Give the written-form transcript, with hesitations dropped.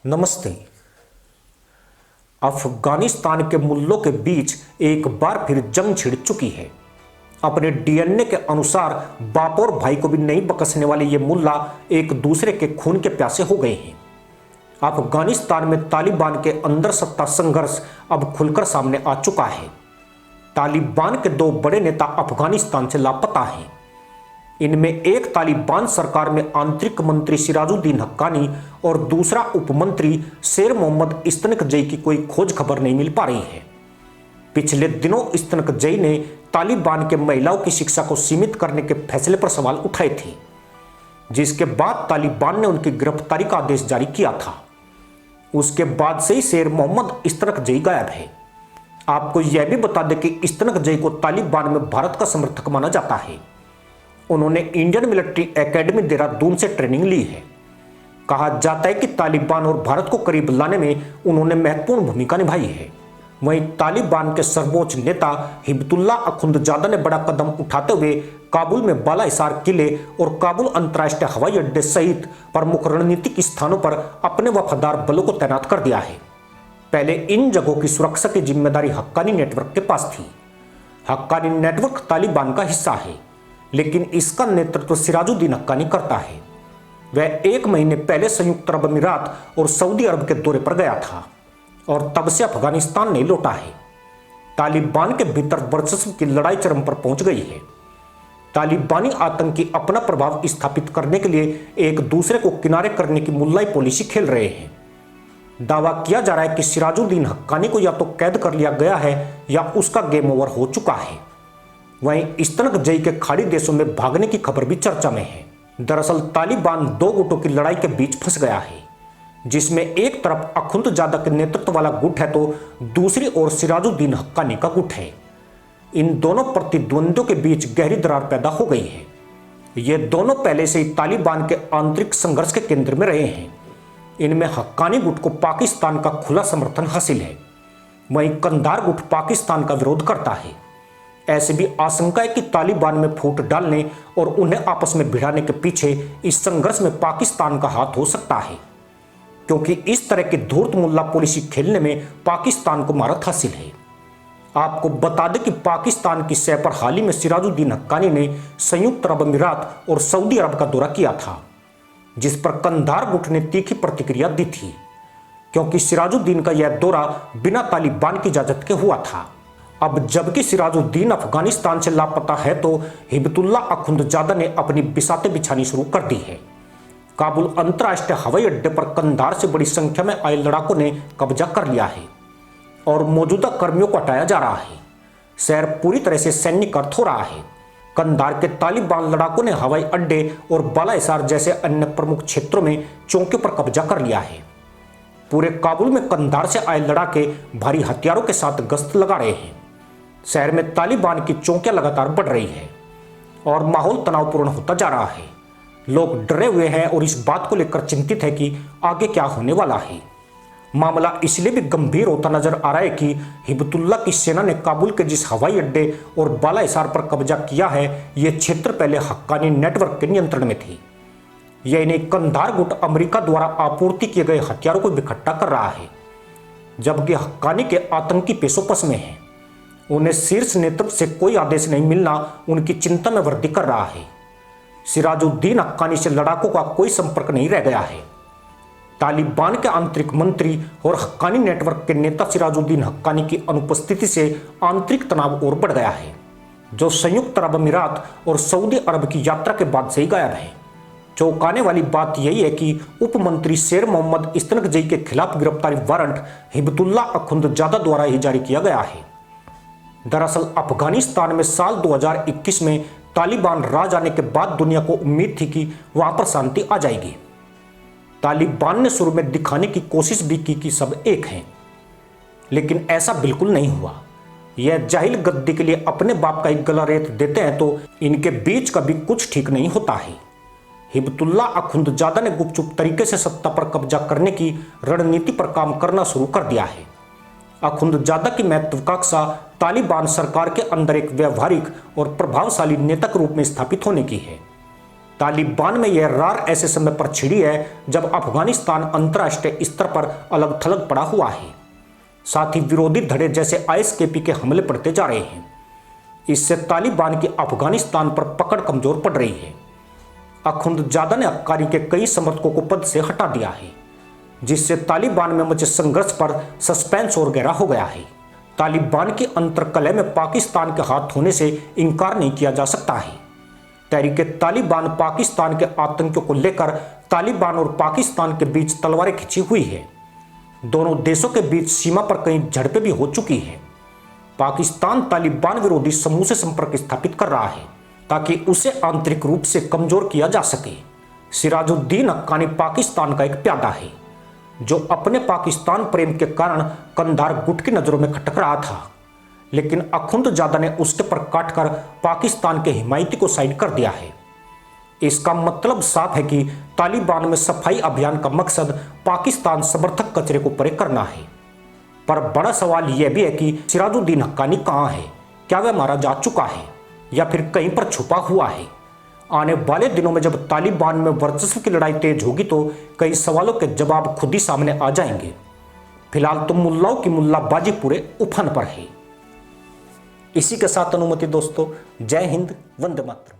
नमस्ते। अफगानिस्तान के मुल्लों के बीच एक बार फिर जंग छिड़ चुकी है। अपने डीएनए के अनुसार बाप और भाई को भी नहीं बकसने वाले ये मुल्ला एक दूसरे के खून के प्यासे हो गए हैं। अफगानिस्तान में तालिबान के अंदर सत्ता संघर्ष अब खुलकर सामने आ चुका है। तालिबान के दो बड़े नेता अफगानिस्तान से लापता हैं। इनमें एक तालिबान सरकार में आंतरिक मंत्री सिराजुद्दीन हक्कानी और दूसरा उपमंत्री शेर मोहम्मद इस्तनकजई की कोई खोज खबर नहीं मिल पा रही है। पिछले दिनों इस्तनकजई ने तालिबान के महिलाओं की शिक्षा को सीमित करने के फैसले पर सवाल उठाए थे, जिसके बाद तालिबान ने उनकी गिरफ्तारी का आदेश जारी किया था। उसके बाद से ही शेर मोहम्मद इस्तनकजई गायब है। आपको यह भी बता दें कि इस्तनकजई को तालिबान में भारत का समर्थक माना जाता है। उन्होंने इंडियन मिलिट्री एकेडमी देहरादून से ट्रेनिंग ली है। कहा जाता है कि तालिबान और भारत को करीब लाने में उन्होंने महत्वपूर्ण भूमिका निभाई है। वहीं तालिबान के सर्वोच्च नेता हिब्बतुल्लाह अखुंदजादा ने बड़ा कदम उठाते हुए काबुल में बाला हिसार किले और काबुल अंतर्राष्ट्रीय हवाई अड्डे सहित प्रमुख रणनीतिक स्थानों पर अपने वफादार बलों को तैनात कर दिया है। पहले इन जगहों की सुरक्षा की जिम्मेदारी हक्कानी नेटवर्क के पास थी। हक्कानी नेटवर्क तालिबान का हिस्सा है, लेकिन इसका नेतृत्व सिराजुद्दीन हक्कानी करता है। वह 1 महीने पहले संयुक्त अरब अमीरात और सऊदी अरब के दौरे पर गया था और तब से अफगानिस्तान नहीं लौटा है। तालिबान के भीतर वर्चस्व की लड़ाई चरम पर पहुंच गई है। तालिबानी आतंकी अपना प्रभाव स्थापित करने के लिए एक दूसरे को किनारे करने की मुल्लाई पॉलिसी खेल रहे हैं। दावा किया जा रहा है कि सिराजुद्दीन हक्कानी को या तो कैद कर लिया गया है या उसका गेम ओवर हो चुका है। वहीं इस्तनकजई के खाड़ी देशों में भागने की खबर भी चर्चा में है। दरअसल तालिबान दो गुटों की लड़ाई के बीच फंस गया है, जिसमें एक तरफ अखुंदजादा के नेतृत्व वाला गुट है तो दूसरी ओर सिराजुद्दीन हक्कानी का गुट है। इन दोनों प्रतिद्वंद्वियों के बीच गहरी दरार पैदा हो गई है। ये दोनों पहले से ही तालिबान के आंतरिक संघर्ष के केंद्र में रहे हैं। इनमें हक्कानी गुट को पाकिस्तान का खुला समर्थन हासिल है, वहीं कंधार गुट पाकिस्तान का विरोध करता है। ऐसी भी आशंका है कि तालिबान में फूट डालने और उन्हें आपस में भिड़ाने के पीछे इस संघर्ष में पाकिस्तान का हाथ हो सकता है, क्योंकि इस तरह की धूर्त मुल्ला पॉलिसी खेलने में पाकिस्तान को महारत हासिल है। आपको बता दें कि पाकिस्तान की सह पर हाल ही में सिराजुद्दीन हक्कानी ने संयुक्त अरब अमीरात और सऊदी अरब का दौरा किया था, जिस पर कंधार गुट ने तीखी प्रतिक्रिया दी थी, क्योंकि सिराजुद्दीन का यह दौरा बिना तालिबान की इजाजत के हुआ था। अब जबकि सिराजुद्दीन अफगानिस्तान से लापता है तो हिब्बतुल्लाह अखुंदजादा ने अपनी बिसातें बिछानी शुरू कर दी है। काबुल अंतर्राष्ट्रीय हवाई अड्डे पर कंधार से बड़ी संख्या में आए लड़ाकों ने कब्जा कर लिया है और मौजूदा कर्मियों को हटाया जा रहा है। शहर पूरी तरह से सैन्यीकृत हो रहा है। कंधार के तालिबान लड़ाकों ने हवाई अड्डे और बाला हिसार जैसे अन्य प्रमुख क्षेत्रों में चौकियों पर कब्जा कर लिया है। पूरे काबुल में कंधार से आए लड़ाके भारी हथियारों के साथ गश्त लगा रहे हैं। शहर में तालिबान की चौकियां लगातार बढ़ रही है और माहौल तनावपूर्ण होता जा रहा है। लोग डरे हुए हैं और इस बात को लेकर चिंतित है कि आगे क्या होने वाला है। मामला इसलिए भी गंभीर होता नजर आ रहा है कि हिब्बतुल्लाह की सेना ने काबुल के जिस हवाई अड्डे और बाला हिसार पर कब्जा किया है, यह क्षेत्र पहले हक्कानी नेटवर्क के नियंत्रण में थी। यह इन्हें कंधार गुट अमेरिका द्वारा आपूर्ति किए गए हथियारों को इकट्ठा कर रहा है, जबकि हक्कानी के आतंकी पेशोपस में है। उन्हें शीर्ष नेतृत्व से कोई आदेश नहीं मिलना उनकी चिंता में वृद्धि कर रहा है। सिराजुद्दीन हक्कानी से लड़ाकों का कोई संपर्क नहीं रह गया है। तालिबान के आंतरिक मंत्री और हक्कानी नेटवर्क के नेता सिराजुद्दीन हक्कानी की अनुपस्थिति से आंतरिक तनाव और बढ़ गया है, जो संयुक्त अरब अमीरात और सऊदी अरब की यात्रा के बाद से ही गायब है। चौंकाने वाली बात यही है कि उपमंत्री शेर मोहम्मद इस्तनकजई के खिलाफ गिरफ्तारी वारंट हिब्बतुल्लाह अखुंदजादा द्वारा ही जारी किया गया है। दरअसल अफगानिस्तान में साल 2021 में तालिबान राज आने के बाद दुनिया को उम्मीद थी कि वहां पर शांति आ जाएगी। तालिबान ने शुरू में दिखाने की कोशिश भी की कि सब एक हैं, लेकिन ऐसा बिल्कुल नहीं हुआ। यह जाहिल गद्दी के लिए अपने बाप का एक गला रेत देते हैं तो इनके बीच कभी कुछ ठीक नहीं होता है। हिब्बतुल्लाह अखुंदजादा ने गुपचुप तरीके से सत्ता पर कब्जा करने की रणनीति पर काम करना शुरू कर दिया है। अखुंदजादा की महत्वाकांक्षा तालिबान सरकार के अंदर एक व्यवहारिक और प्रभावशाली नेता के रूप में स्थापित होने की है। तालिबान में यह रार ऐसे समय पर छिड़ी है जब अफगानिस्तान अंतर्राष्ट्रीय स्तर पर अलग थलग पड़ा हुआ है। साथ ही विरोधी धड़े जैसे आईएसकेपी के हमले पड़ते जा रहे हैं। इससे तालिबान की अफगानिस्तान पर पकड़ कमजोर पड़ रही है। अखुंदजादा ने अक्कारी के कई समर्थकों को पद से हटा दिया है, जिससे तालिबान में मचे संघर्ष पर सस्पेंस और गहरा हो गया है। तालिबान की अंतर्कलह में पाकिस्तान के हाथ होने से इनकार नहीं किया जा सकता है। तहरीके तालिबान पाकिस्तान के आतंकियों को लेकर तालिबान और पाकिस्तान के बीच तलवारें खिंची हुई है। दोनों देशों के बीच सीमा पर कई झड़पें भी हो चुकी है। पाकिस्तान तालिबान विरोधी समूह से संपर्क स्थापित कर रहा है ताकि उसे आंतरिक रूप से कमजोर किया जा सके। सिराजुद्दीन हक्कानी पाकिस्तान का एक प्यादा है जो अपने पाकिस्तान प्रेम के कारण कंधार गुट की नजरों में खटक रहा था, लेकिन अखुंदजादा ने उसके पर काटकर पाकिस्तान के हिमायती को साइड कर दिया है। इसका मतलब साफ है कि तालिबान में सफाई अभियान का मकसद पाकिस्तान समर्थक कचरे को परे करना है। पर बड़ा सवाल यह भी है कि सिराजुद्दीन हक्कानी कहां है? क्या वह मारा जा चुका है या फिर कहीं पर छुपा हुआ है? आने वाले दिनों में जब तालिबान में वर्चस्व की लड़ाई तेज होगी तो कई सवालों के जवाब खुद ही सामने आ जाएंगे। फिलहाल तो मुल्लाओं की मुल्लाबाजी पूरे उफान पर है। इसी के साथ अनुमति दोस्तों, जय हिंद, वंदे मातरम।